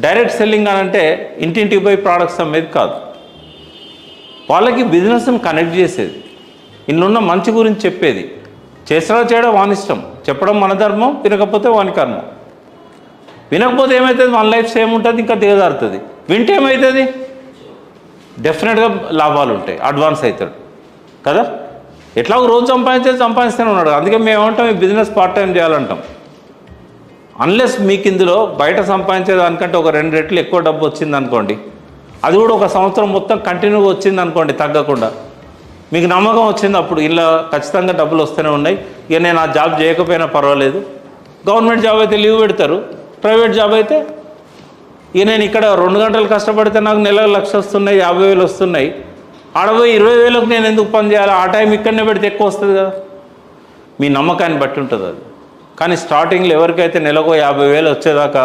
Direct selling అని అంటే ఇంటింటికి పోయి ప్రోడక్ట్స్ అమ్మేది కాదు. వాళ్ళకి బిజినెస్ని కనెక్ట్ చేసేది, ఇన్నున్న మంచి గురించి చెప్పేది. చేసడం చేయడం వాని ఇష్టం, చెప్పడం మన ధర్మం, వినకపోతే వాని కర్మం. వినకపోతే ఏమవుతుంది, మన లైఫ్ సేమ్ ఉంటుంది, ఇంకా దిగజారుతుంది. వింటే ఏమవుతుంది, డెఫినెట్గా లాభాలు ఉంటాయి, అడ్వాన్స్ అవుతాడు కదా. ఎట్లా రోజు సంపాదిస్తూనే ఉన్నాడు. అందుకే మేము ఏమంటాం, ఈ బిజినెస్ పార్ట్ టైం చేయాలంటాం. అన్లెస్ మీకు ఇందులో బయట సంపాదించేదానికంటే ఒక 2 రెట్లు ఎక్కువ డబ్బు వచ్చింది అనుకోండి, అది కూడా ఒక సంవత్సరం మొత్తం కంటిన్యూగా వచ్చింది అనుకోండి తగ్గకుండా, మీకు నమ్మకం వచ్చింది, అప్పుడు ఇలా ఖచ్చితంగా డబ్బులు వస్తూనే ఉన్నాయి, ఇక నేను ఆ జాబ్ చేయకపోయినా పర్వాలేదు. గవర్నమెంట్ జాబ్ అయితే లీవ్ పెడతారు, ప్రైవేట్ జాబ్ అయితే ఇక నేను ఇక్కడ 2 గంటలు కష్టపడితే నాకు నెలకు 1,00,000 వస్తున్నాయి, 50,000 వస్తున్నాయి, ఆడపోయి 20,000కు నేను ఎందుకు పని చేయాలి, ఆ టైం ఇక్కడనే పెడితే ఎక్కువ వస్తుంది కదా. మీ నమ్మకాన్ని బట్టి ఉంటుంది అది. కానీ స్టార్టింగ్లో ఎవరికైతే నెలకు 50,000 వచ్చేదాకా